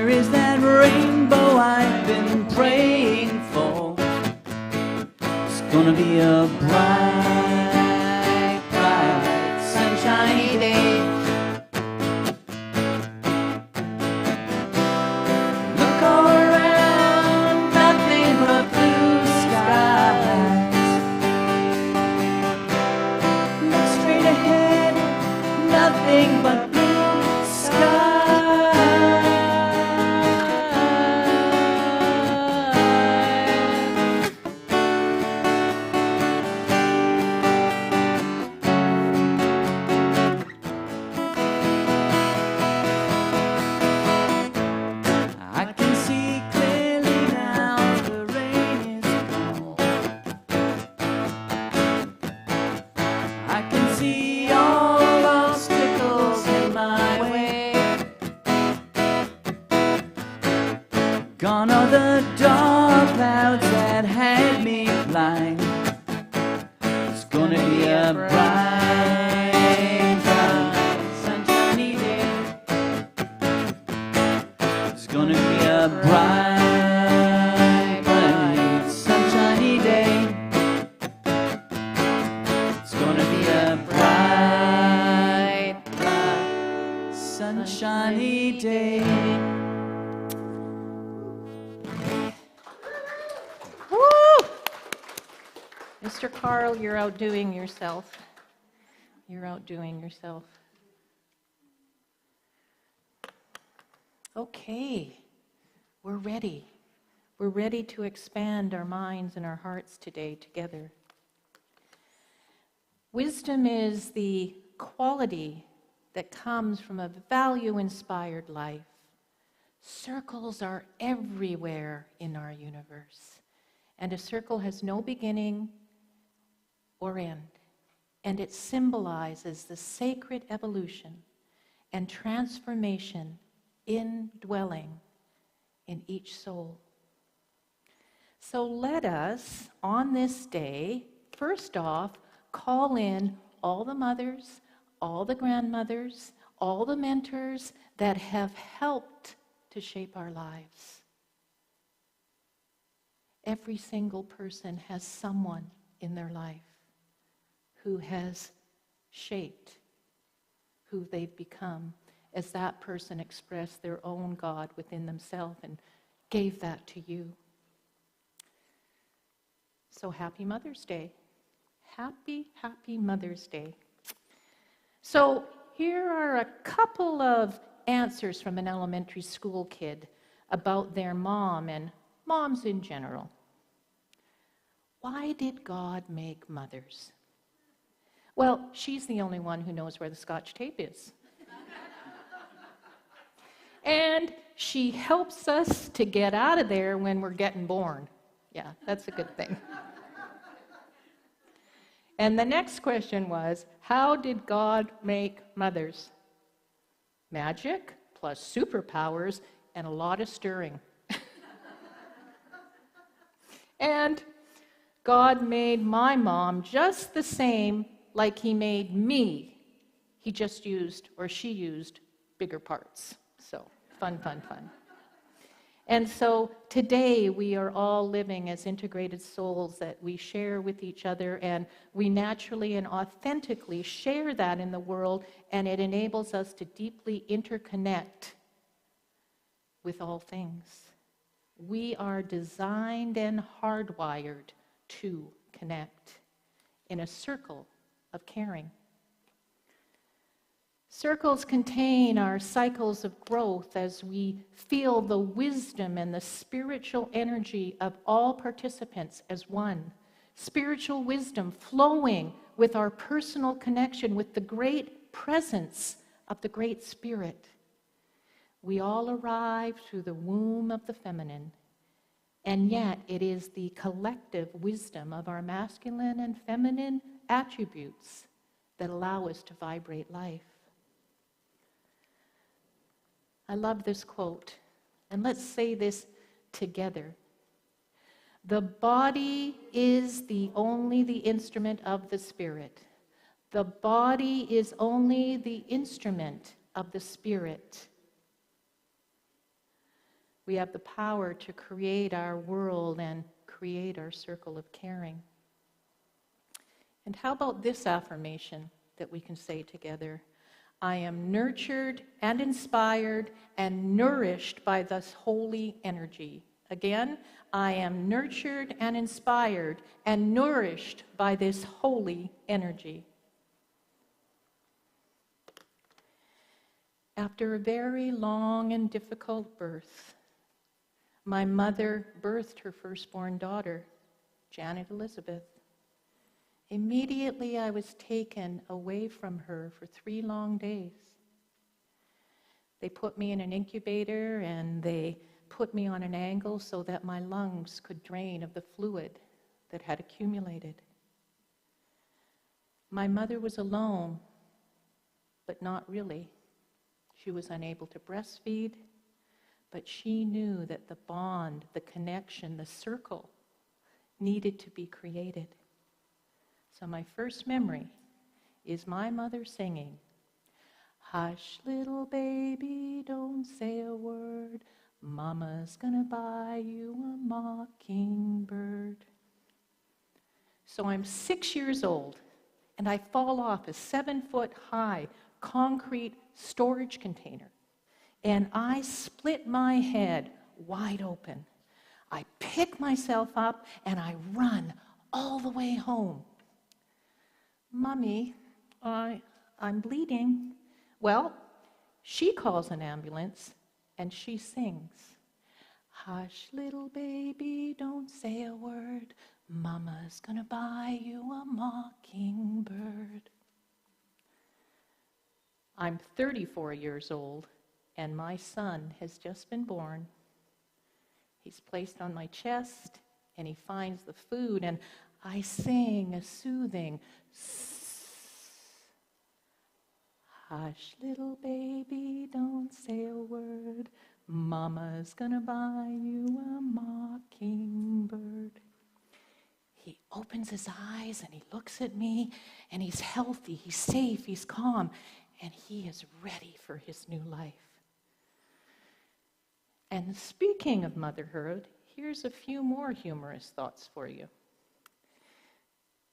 Where is that rainbow I've been praying for? It's gonna be a bright, bright, sunshiny day. Look all around, nothing but blue skies. Look straight ahead, nothing but blue skies. I can see clearly now the rain is gone. I can see all obstacles in my way. Gone are the dark clouds that had me blind. It's gonna be a bright, bright, sunshiny day. It's gonna be a bright, bright, sunshiny day. It's gonna be a bright, bright, sunshiny day. Woo! Mr. Carl, you're outdoing yourself. You're outdoing yourself. Okay, we're ready. We're ready to expand our minds and our hearts today together. Wisdom is the quality that comes from a value-inspired life. Circles are everywhere in our universe, and a circle has no beginning or end, and it symbolizes the sacred evolution and transformation indwelling in each soul. So let us, on this day, first off, call in all the mothers, all the grandmothers, all the mentors that have helped to shape our lives. Every single person has someone in their life who has shaped who they've become as that person expressed their own God within themselves and gave that to you. So happy Mother's Day. Happy, happy Mother's Day. So here are a couple of answers from an elementary school kid about their mom and moms in general. Why did God make mothers? Well, she's the only one who knows where the Scotch tape is. And she helps us to get out of there when we're getting born. Yeah, that's a good thing. And the next question was, how did God make mothers? Magic plus superpowers and a lot of stirring. And God made my mom just the same like he made me. He just used, or she used, bigger parts. So, fun, fun, fun. And so today we are all living as integrated souls that we share with each other, and we naturally and authentically share that in the world, and it enables us to deeply interconnect with all things. We are designed and hardwired to connect in a circle of caring. Circles contain our cycles of growth as we feel the wisdom and the spiritual energy of all participants as one. Spiritual wisdom flowing with our personal connection with the great presence of the Great Spirit. We all arrive through the womb of the feminine, and yet it is the collective wisdom of our masculine and feminine attributes that allow us to vibrate life. I love this quote, and let's say this together. The body is only the instrument of the Spirit. The body is only the instrument of the Spirit. We have the power to create our world and create our circle of caring. And how about this affirmation that we can say together? I am nurtured and inspired and nourished by this holy energy. Again, I am nurtured and inspired and nourished by this holy energy. After a very long and difficult birth, my mother birthed her firstborn daughter, Janet Elizabeth. Immediately I was taken away from her for 3 long days. They put me in an incubator and they put me on an angle so that my lungs could drain of the fluid that had accumulated. My mother was alone, but not really. She was unable to breastfeed, but she knew that the bond, the connection, the circle needed to be created. So my first memory is my mother singing, "Hush, little baby, don't say a word. Mama's gonna buy you a mockingbird." So I'm 6 years old, and I fall off a 7-foot-high concrete storage container, and I split my head wide open. I pick myself up, and I run all the way home. "Mommy, I'm bleeding." Well, she calls an ambulance, and she sings, "Hush, little baby, don't say a word. Mama's gonna buy you a mockingbird." I'm 34 years old, and my son has just been born. He's placed on my chest, and he finds the food, and I sing a soothing, "Hush, little baby, don't say a word. Mama's gonna buy you a mockingbird." He opens his eyes and he looks at me, and he's healthy, he's safe, he's calm, and he is ready for his new life. And speaking of motherhood, here's a few more humorous thoughts for you.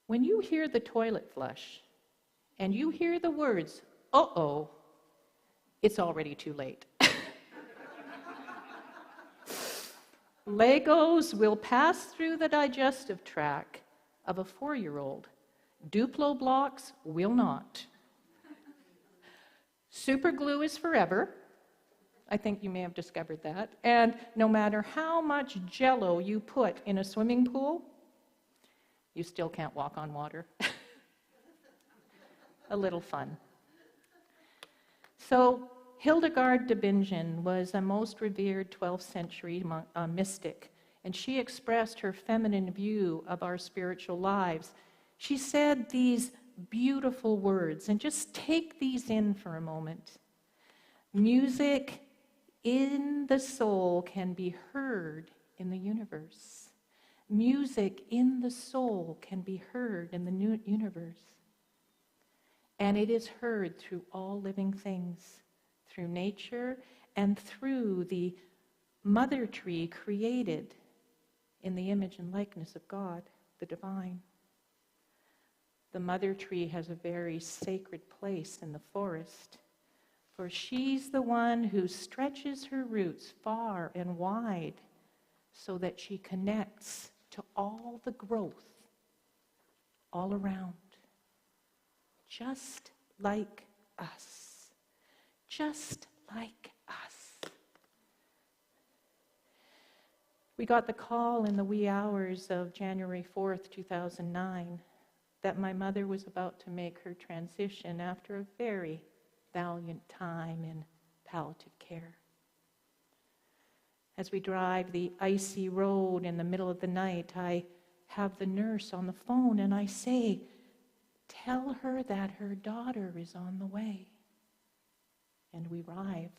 When you hear the toilet flush and you hear the words, "uh-oh," it's already too late. Legos will pass through the digestive tract of a 4-year-old. Duplo blocks will not. Super glue is forever. I think you may have discovered that. And no matter how much Jell-O you put in a swimming pool, you still can't walk on water. A little fun. So Hildegard de Bingen was a most revered 12th century mystic, and she expressed her feminine view of our spiritual lives. She said these beautiful words, and just take these in for a moment. Music in the soul can be heard in the universe. Music in the soul can be heard in the universe. And it is heard through all living things, through nature, and through the mother tree created in the image and likeness of God, the divine. The mother tree has a very sacred place in the forest, for she's the one who stretches her roots far and wide so that she connects to all the growth all around, just like us, just like us. We got the call in the wee hours of January 4th, 2009, that my mother was about to make her transition after a very valiant time in palliative care. As we drive the icy road in the middle of the night, I have the nurse on the phone and I say, "Tell her that her daughter is on the way." And we arrive.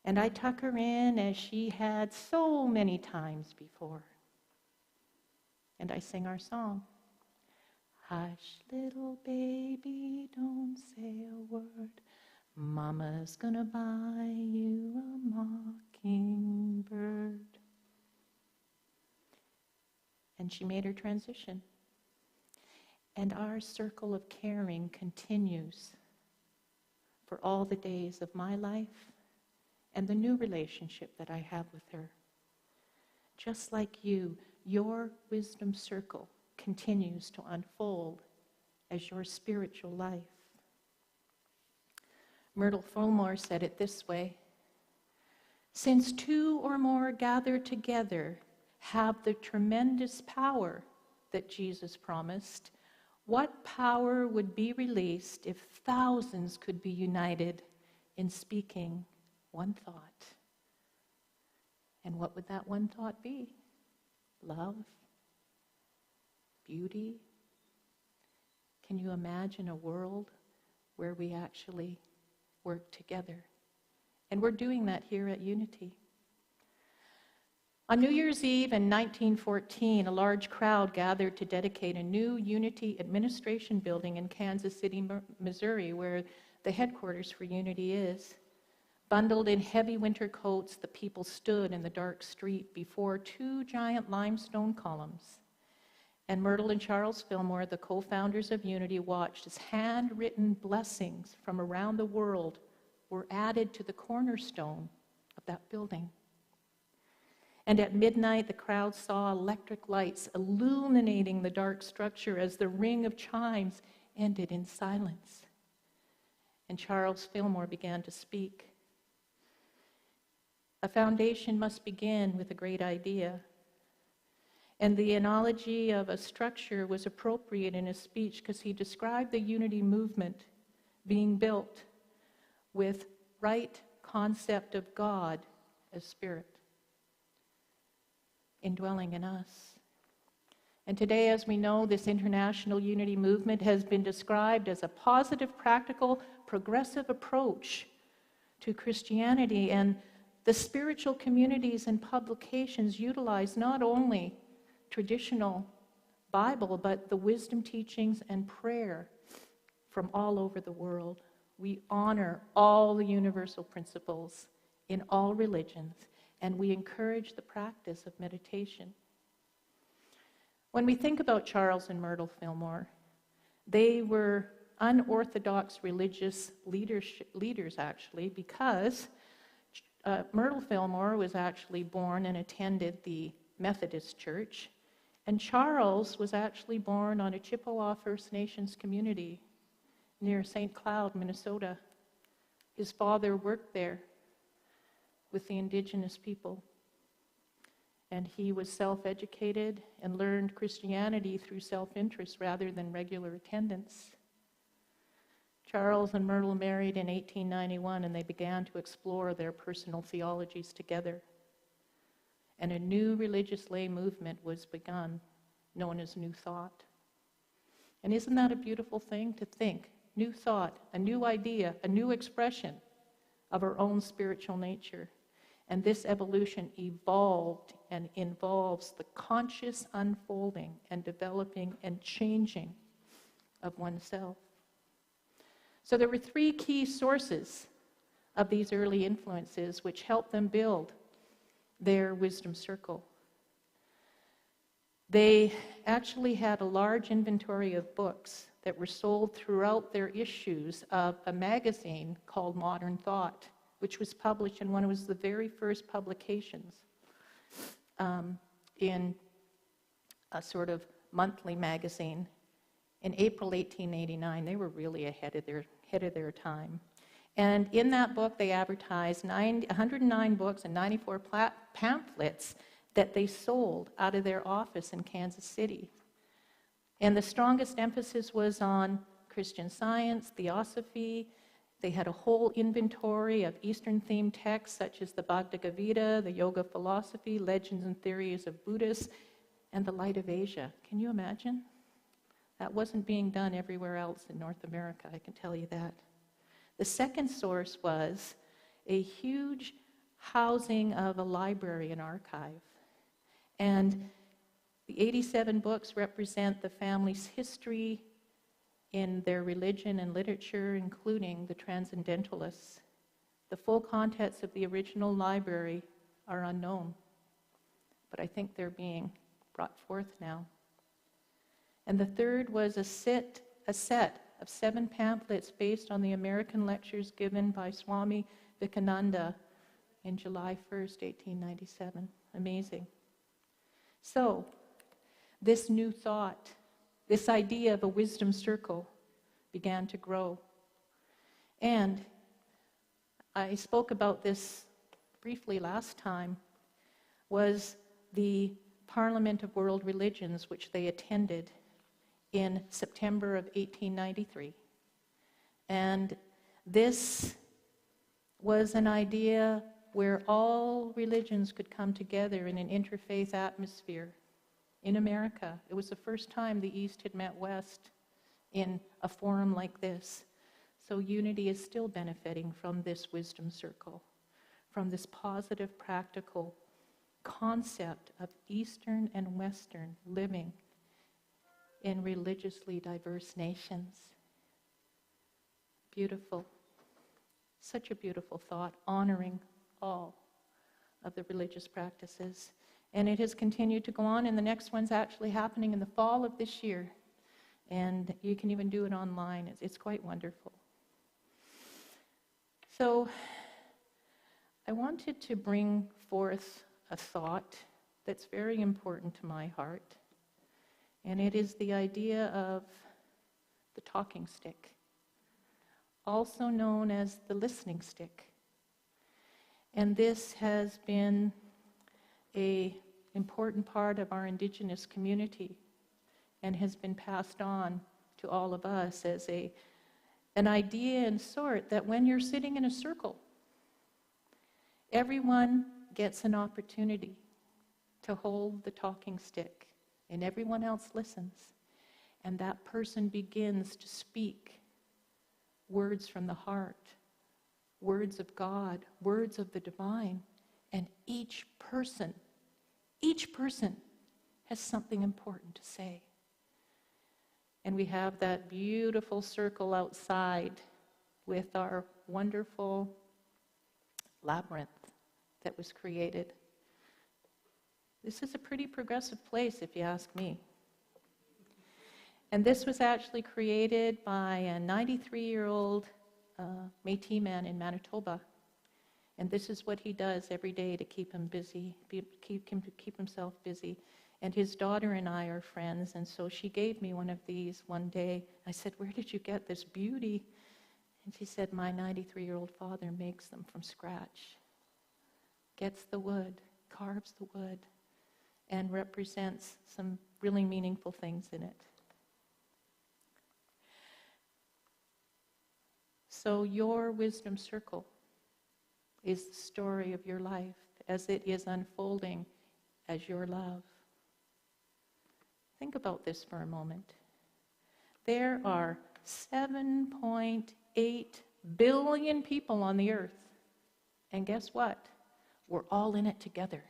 And I tuck her in as she had so many times before. And I sing our song. "Hush, little baby, don't say a word. Mama's gonna buy you a mockingbird." and she made her transition. And our circle of caring continues for all the days of my life and the new relationship that I have with her. Just like you, your wisdom circle continues to unfold as your spiritual life. Myrtle Fillmore said it this way: since two or more gather together have the tremendous power that Jesus promised, what power would be released if thousands could be united in speaking one thought? And what would that one thought be? Love? Beauty? Can you imagine a world where we actually work together? And we're doing that here at Unity. On New Year's Eve in 1914, a large crowd gathered to dedicate a new Unity administration building in Kansas City, Missouri, where the headquarters for Unity is. Bundled in heavy winter coats, the people stood in the dark street before two giant limestone columns. And Myrtle and Charles Fillmore, the co-founders of Unity, watched as handwritten blessings from around the world were added to the cornerstone of that building. And at midnight, the crowd saw electric lights illuminating the dark structure as the ring of chimes ended in silence. And Charles Fillmore began to speak. A foundation must begin with a great idea. And the analogy of a structure was appropriate in his speech because he described the Unity movement being built with right concept of God as spirit, indwelling in us. And today, as we know, this international unity movement has been described as a positive, practical, progressive approach to Christianity. And the spiritual communities and publications utilize not only traditional Bible, but the wisdom teachings and prayer from all over the world. We honor all the universal principles in all religions, and we encourage the practice of meditation. When we think about Charles and Myrtle Fillmore, they were unorthodox religious leaders actually, because Myrtle Fillmore was actually born and attended the Methodist Church, and Charles was actually born on a Chippewa First Nations community near St. Cloud, Minnesota. His father worked there with the indigenous people, and he was self-educated and learned Christianity through self-interest rather than regular attendance. Charles and Myrtle married in 1891, and they began to explore their personal theologies together. And a new religious lay movement was begun, known as New Thought. And isn't that a beautiful thing to think? New thought, a new idea, a new expression of our own spiritual nature. And this evolution evolved and involves the conscious unfolding and developing and changing of oneself. So there were three key sources of these early influences which helped them build their wisdom circle. They actually had a large inventory of books that were sold throughout their issues of a magazine called Modern Thought, which was published in one of the very first publications in a sort of monthly magazine. In April 1889, they were really ahead of their time. And in that book, they advertised 109 books and 94 pamphlets that they sold out of their office in Kansas City. And the strongest emphasis was on Christian Science, Theosophy. They had a whole inventory of Eastern-themed texts such as the Bhagavad Gita, the Yoga Philosophy, Legends and Theories of Buddhists, and the Light of Asia. Can you imagine? That wasn't being done everywhere else in North America, I can tell you that. The second source was a huge housing of a library and archive. And the 87 books represent the family's history in their religion and literature, including the Transcendentalists. The full contents of the original library are unknown, but I think they're being brought forth now. And the third was a set of 7 pamphlets based on the American lectures given by Swami Vivekananda in July 1st, 1897. Amazing. So, this new thought, this idea of a wisdom circle began to grow. And I spoke about this briefly last time, was the Parliament of World Religions, which they attended in September of 1893. And this was an idea where all religions could come together in an interfaith atmosphere in America. It was the first time the East had met West in a forum like this. So Unity is still benefiting from this wisdom circle, from this positive, practical concept of Eastern and Western living in religiously diverse nations. Beautiful. Such a beautiful thought, honoring all of the religious practices. And it has continued to go on, and the next one's actually happening in the fall of this year. And you can even do it online. It's quite wonderful. So I wanted to bring forth a thought that's very important to my heart. And it is the idea of the talking stick, also known as the listening stick. And this has been an important part of our Indigenous community and has been passed on to all of us as an idea and sort that when you're sitting in a circle, everyone gets an opportunity to hold the talking stick, and everyone else listens, and that person begins to speak words from the heart, words of God, words of the divine, and each person has something important to say. And we have that beautiful circle outside with our wonderful labyrinth that was created. This is a pretty progressive place, if you ask me. And this was actually created by a 93-year-old Métis man in Manitoba. And this is what he does every day to keep him busy, keep himself busy. And his daughter and I are friends, and so she gave me one of these one day. I said, "Where did you get this beauty?" And she said, "My 93-year-old father makes them from scratch. Gets the wood, carves the wood, and represents some really meaningful things in it." So your wisdom circle is the story of your life as it is unfolding as your love. Think about this for a moment. There are 7.8 billion people on the earth. And guess what? We're all in it together.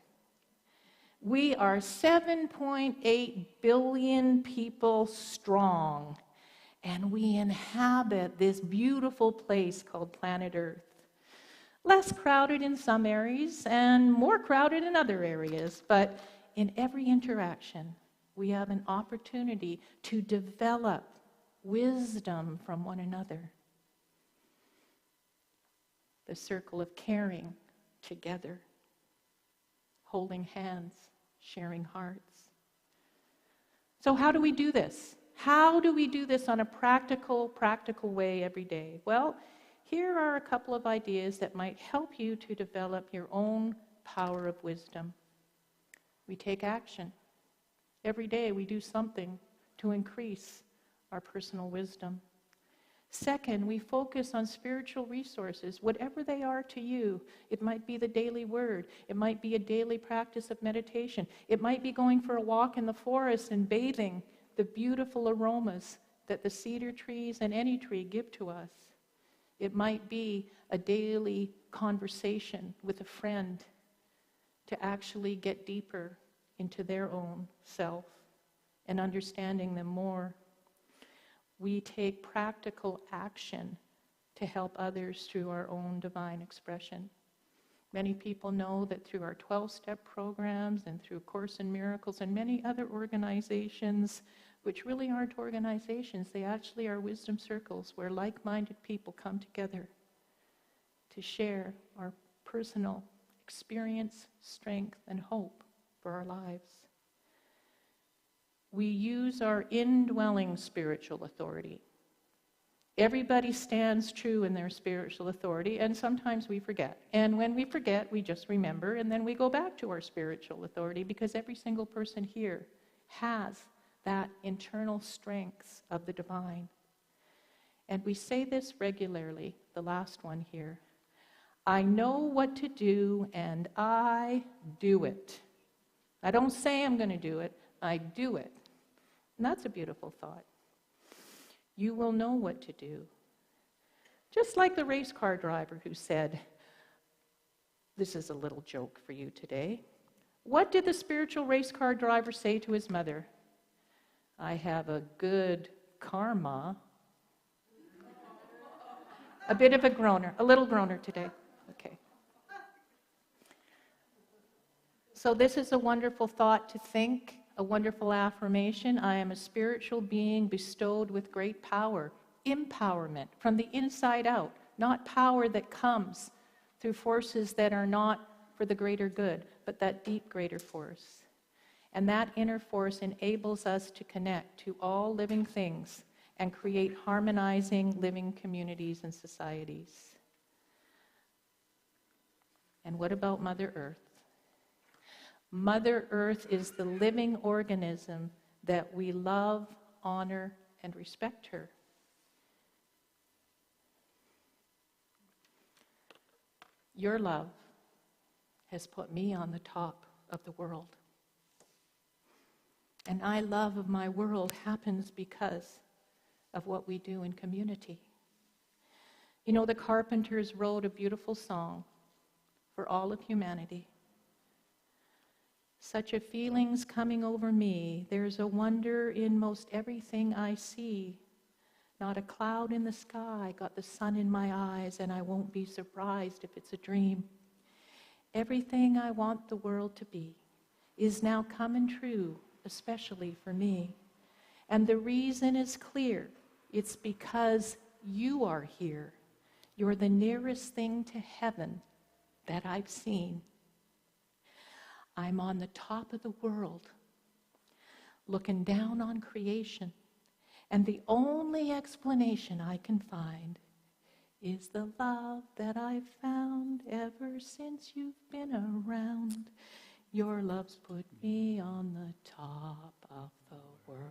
We are 7.8 billion people strong, and we inhabit this beautiful place called planet Earth. Less crowded in some areas and more crowded in other areas, but in every interaction, we have an opportunity to develop wisdom from one another. The circle of caring together, holding hands, sharing hearts. So how do we do this? How do we do this on a practical way every day? Well, here are a couple of ideas that might help you to develop your own power of wisdom. We take action. Every day we do something to increase our personal wisdom. Second, we focus on spiritual resources, whatever they are to you. It might be the daily word. It might be a daily practice of meditation. It might be going for a walk in the forest and bathing the beautiful aromas that the cedar trees and any tree give to us. It might be a daily conversation with a friend to actually get deeper into their own self and understanding them more. We take practical action to help others through our own divine expression. Many people know that through our 12-step programs and through Course in Miracles and many other organizations, which really aren't organizations, they actually are wisdom circles where like-minded people come together to share our personal experience, strength, and hope for our lives. We use our indwelling spiritual authority. Everybody stands true in their spiritual authority, and sometimes we forget. And when we forget, we just remember, and then we go back to our spiritual authority, because every single person here has that internal strength of the divine. And we say this regularly, the last one here. I know what to do, and I do it. I don't say I'm going to do it, I do it. And that's a beautiful thought. You will know what to do. Just like the race car driver who said, this is a little joke for you today. What did the spiritual race car driver say to his mother? I have a good karma. A bit of a groaner, a little groaner today. Okay. So this is a wonderful thought to think, a wonderful affirmation. I am a spiritual being bestowed with great power, empowerment from the inside out, not power that comes through forces that are not for the greater good, but that deep greater force. And that inner force enables us to connect to all living things and create harmonizing living communities and societies. And what about Mother Earth? Mother Earth is the living organism that we love, honor, and respect her. Your love has put me on the top of the world. And my love of my world happens because of what we do in community. You know, the Carpenters wrote a beautiful song for all of humanity. Such a feeling's coming over me. There's a wonder in most everything I see. Not a cloud in the sky, got the sun in my eyes, and I won't be surprised if it's a dream. Everything I want the world to be is now coming true, especially for me. And the reason is clear. It's because you are here. You're the nearest thing to heaven that I've seen. I'm on the top of the world, looking down on creation, and the only explanation I can find is the love that I've found ever since you've been around. Your love's put me on the top of the world.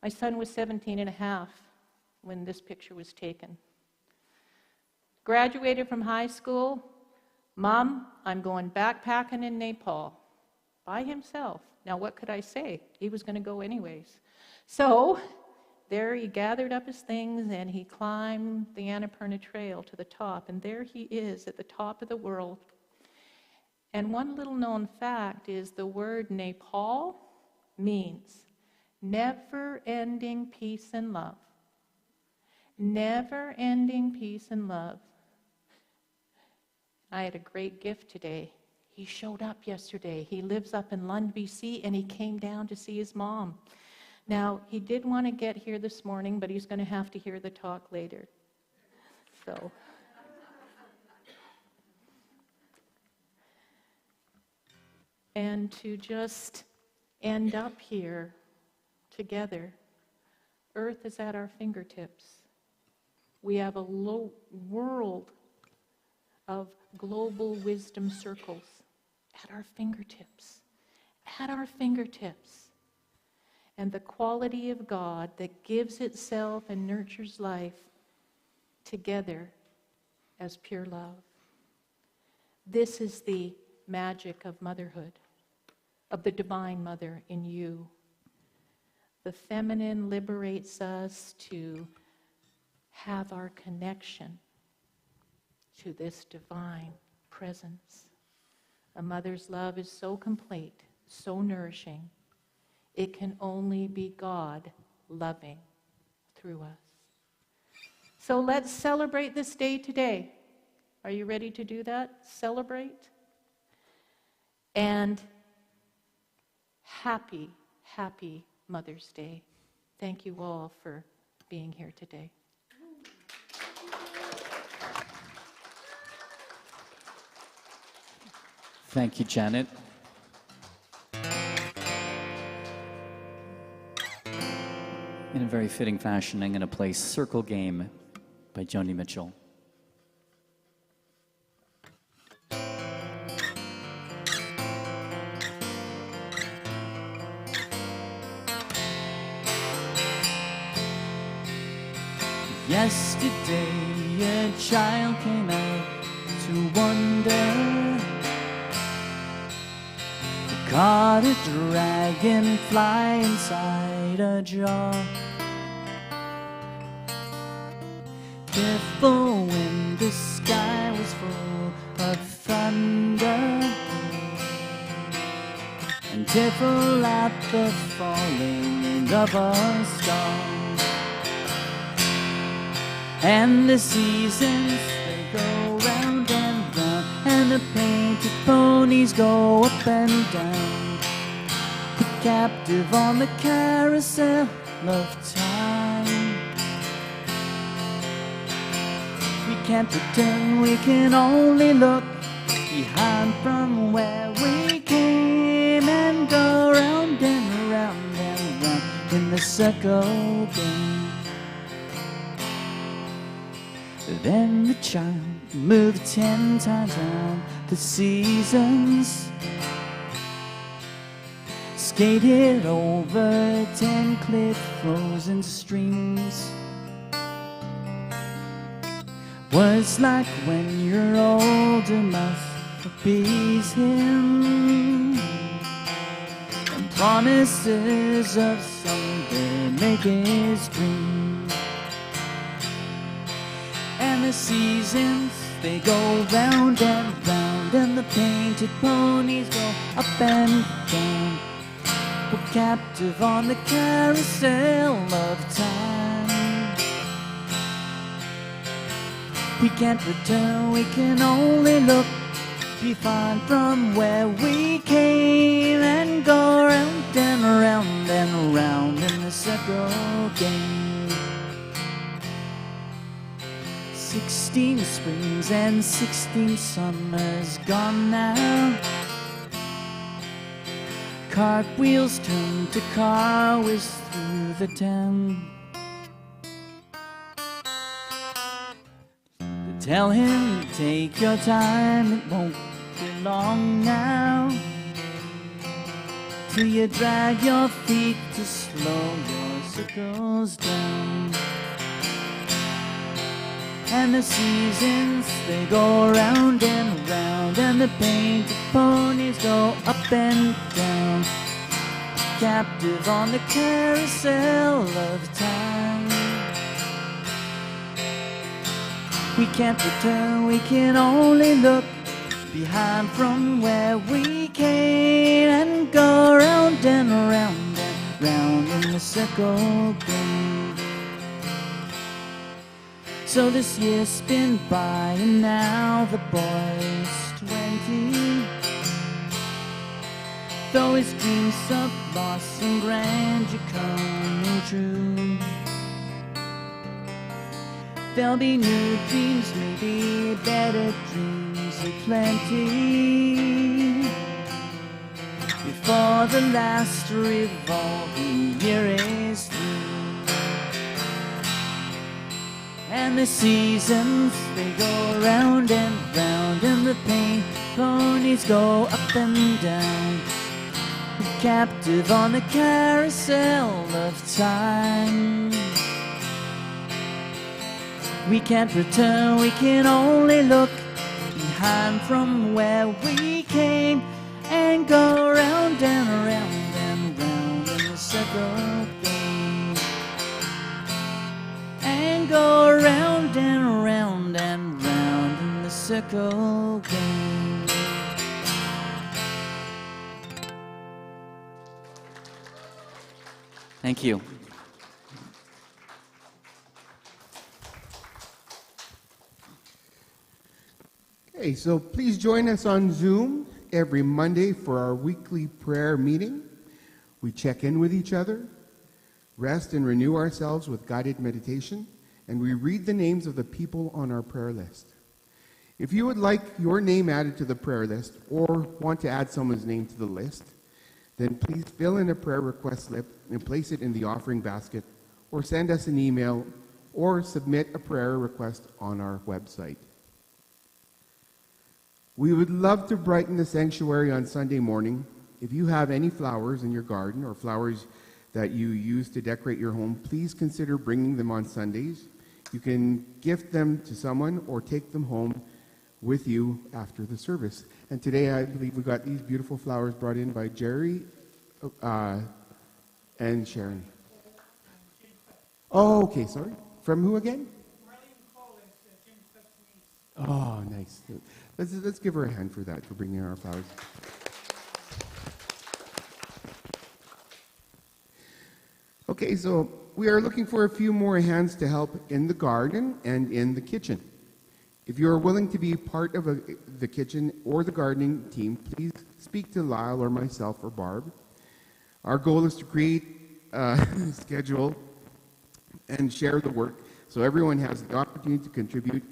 My son was 17 and a half when this picture was taken. Graduated from high school. Mom, I'm going backpacking in Nepal by himself. Now, what could I say? He was going to go anyways. So there he gathered up his things and he climbed the Annapurna Trail to the top. And there he is at the top of the world. And one little known fact is the word Nepal means never-ending peace and love. Never-ending peace and love. I had a great gift today. He showed up yesterday. He lives up in Lund, BC, and he came down to see his mom. Now, he did want to get here this morning, but he's going to have to hear the talk later. So, and to just end up here together, Earth is at our fingertips. We have a world of global wisdom circles at our fingertips. At our fingertips. And the quality of God that gives itself and nurtures life together as pure love. This is the magic of motherhood, of the Divine Mother in you. The feminine liberates us to have our connection to this divine presence. A mother's love is so complete, so nourishing. It can only be God loving through us. So let's celebrate this day today. Are you ready to do that? Celebrate. And happy, happy Mother's Day. Thank you all for being here today. Thank you, Janet. In a very fitting fashion, I'm going to play Circle Game by Joni Mitchell. Yesterday a child came out to wonder. He caught a dragonfly inside a jar. Careful when the sky was full of thunder, and careful at the falling of a star. And the seasons, they go round and round, and the painted ponies go up and down, put captive on the carousel of time. We can't pretend, we can only look behind from where we came, and go round and round and round in the circle game. Then the child moved 10 times round the seasons, skated over 10 cliff frozen streams. Words like when you're older must appease him, and promises of someday make his dream. And the seasons, they go round and round, and the painted ponies go up and down, we're captive on the carousel of time. We can't return, we can only look behind from where we came, and go round and round and round in the circle game. 16 springs and 16 summers gone now. Cartwheels turn to car whiz through the town. Tell him, take your time, it won't be long now, till you drag your feet to slow your circles down. And the seasons, they go round and round, and the painted ponies go up and down, captive on the carousel of time. We can't return, we can only look behind from where we came, and go round and round and round in the circle game. So this year's spin by, and now the boy's 20, though his dreams of loss and grandeur coming true. There'll be new dreams, maybe better dreams aplenty, before the last revolving year is through. And the seasons, they go round and round, and the paint ponies go up and down, captive on the carousel of time. We can't return, we can only look behind from where we came, and go round and round and round in the circle game, and go round and round and round in the circle game. Thank you. Okay, so please join us on Zoom every Monday for our weekly prayer meeting. We check in with each other, rest and renew ourselves with guided meditation, and we read the names of the people on our prayer list. If you would like your name added to the prayer list or want to add someone's name to the list, then please fill in a prayer request slip and place it in the offering basket, or send us an email, or submit a prayer request on our website. We would love to brighten the sanctuary on Sunday morning. If you have any flowers in your garden or flowers that you use to decorate your home, please consider bringing them on Sundays. You can gift them to someone or take them home with you after the service. And today I believe we got these beautiful flowers brought in by Jerry and Sharon. Oh, okay, sorry. From who again? Oh, nice. Let's give her a hand for that, for bringing our flowers. Okay, so we are looking for a few more hands to help in the garden and in the kitchen. If you are willing to be part of the kitchen or the gardening team, please speak to Lyle or myself or Barb. Our goal is to create a schedule and share the work so everyone has the opportunity to contribute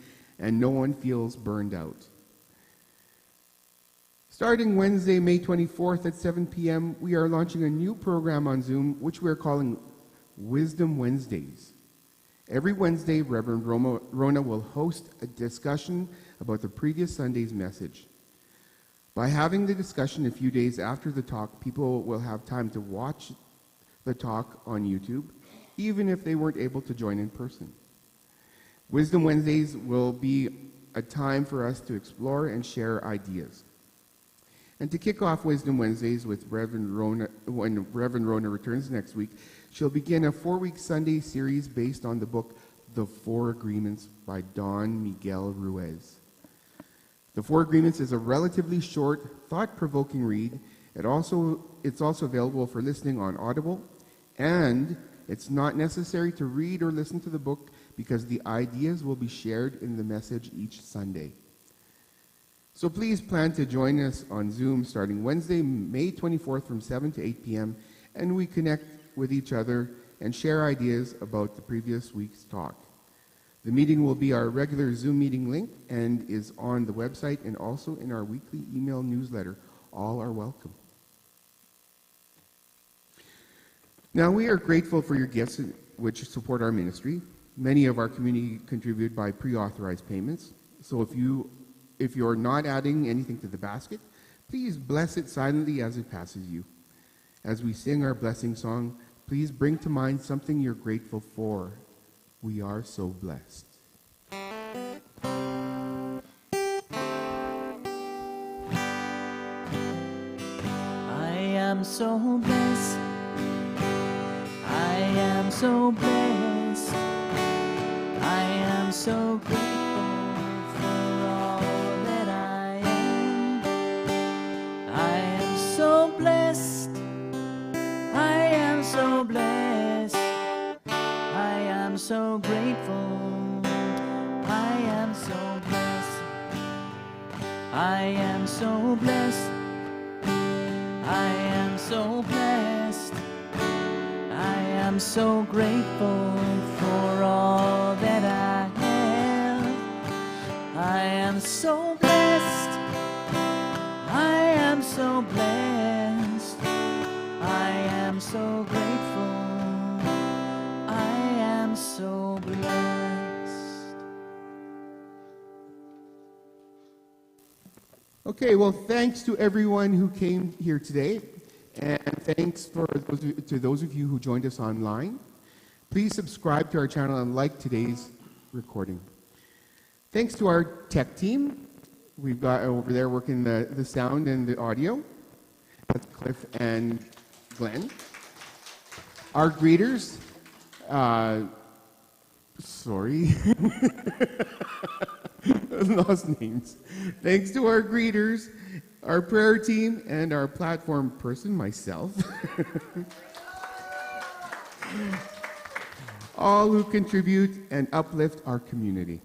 and no one feels burned out. Starting Wednesday, May 24th at 7 p.m., we are launching a new program on Zoom, which we are calling Wisdom Wednesdays. Every Wednesday, Reverend Rona will host a discussion about the previous Sunday's message. By having the discussion a few days after the talk, people will have time to watch the talk on YouTube, even if they weren't able to join in person. Wisdom Wednesdays will be a time for us to explore and share ideas. And to kick off Wisdom Wednesdays with Reverend Rona, when Reverend Rona returns next week, she'll begin a 4-week Sunday series based on the book The 4 Agreements by Don Miguel Ruiz. The 4 Agreements is a relatively short, thought-provoking read. It's also available for listening on Audible, and it's not necessary to read or listen to the book because the ideas will be shared in the message each Sunday. So please plan to join us on Zoom starting Wednesday, May 24th from 7 to 8 p.m., and we connect with each other and share ideas about the previous week's talk. The meeting will be our regular Zoom meeting link and is on the website and also in our weekly email newsletter. All are welcome. Now, we are grateful for your gifts which support our ministry. Many of our community contribute by pre-authorized payments. So if you're not adding anything to the basket, please bless it silently as it passes you. As we sing our blessing song, please bring to mind something you're grateful for. We are so blessed. I am so blessed. I am so blessed. I am so grateful for all that I am. I am so blessed. I am so blessed. I am so grateful. I am so blessed. I am so blessed. I am so blessed. I am so grateful for all that I have. I am so blessed. I am so blessed. I am so grateful. I am so blessed. Okay, well, thanks to everyone who came here today, and thanks to those of you who joined us online. Please subscribe to our channel and like today's recording. Thanks to our tech team. We've got over there working the sound and the audio. That's Cliff and Glenn. Our greeters. Sorry. Lost names. Thanks to our greeters, our prayer team, and our platform person, myself. All who contribute and uplift our community.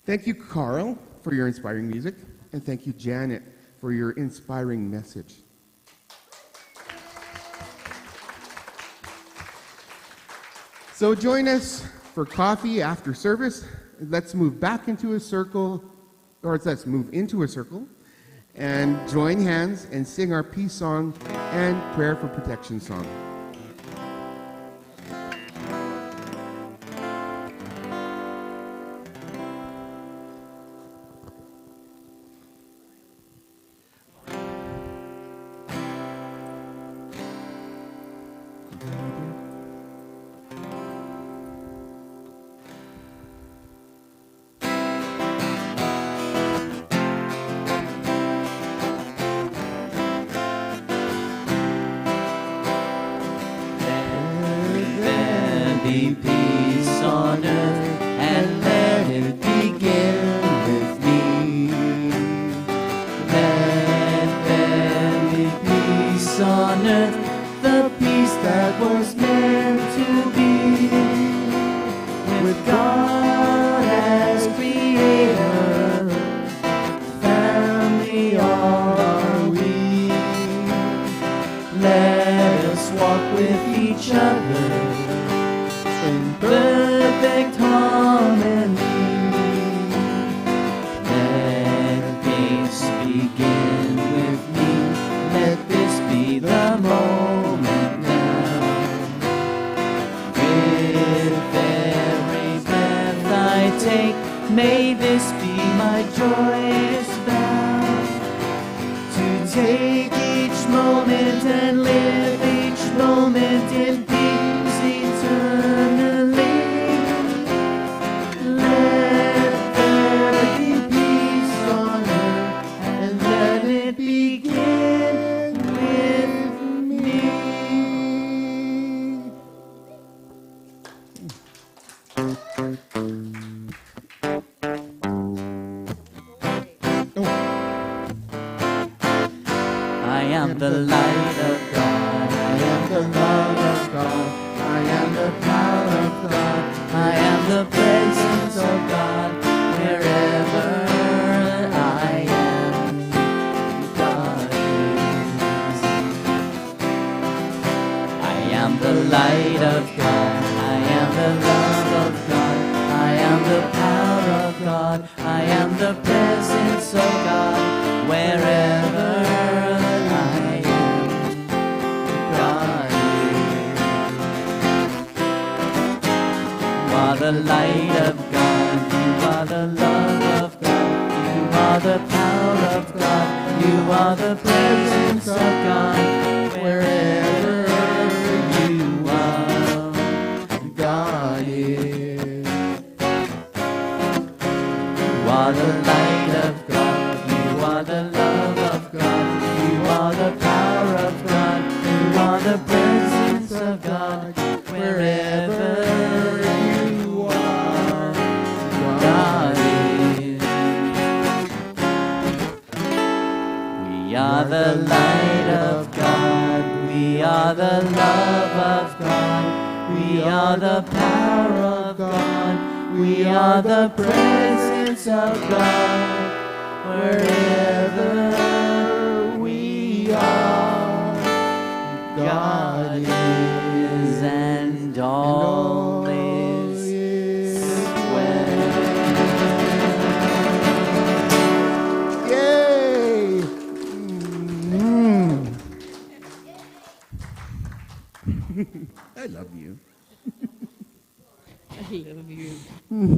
Thank you, Carl, for your inspiring music. And thank you, Janet, for your inspiring message. So join us for coffee after service. Let's move back into a circle, or let's move into a circle and join hands and sing our peace song and prayer for protection song. Be peace on earth, and let it begin with me. Let there be peace on earth, the peace that was meant to be. With God as creator, family are we. Let us walk with each other in perfect harmony. Let peace begin with me. Let this be the moment now. With every breath I take, may this be my joyous vow. To take each moment and live each moment in peace eternally. Let there be peace on earth, and let it begin with me. I am the light of God, I am the love of God, I am the power of God, I am the presence of God, wherever I am, God is. I am the light of God, I am the love of God, I am the power of God, I am the presence of God, wherever I am, God is. You are the light of God, you are the love of God, you are the power of God, you are the presence of God, wherever you are, God is. You are the light of God, you are the love of God, you are the power of God, you are the presence of God, wherever you are, God is. We are the light of God, we are the love of God, we are the power of God, we are the presence of God, wherever we are, God is, and all is well. Yay! I love you. I love you.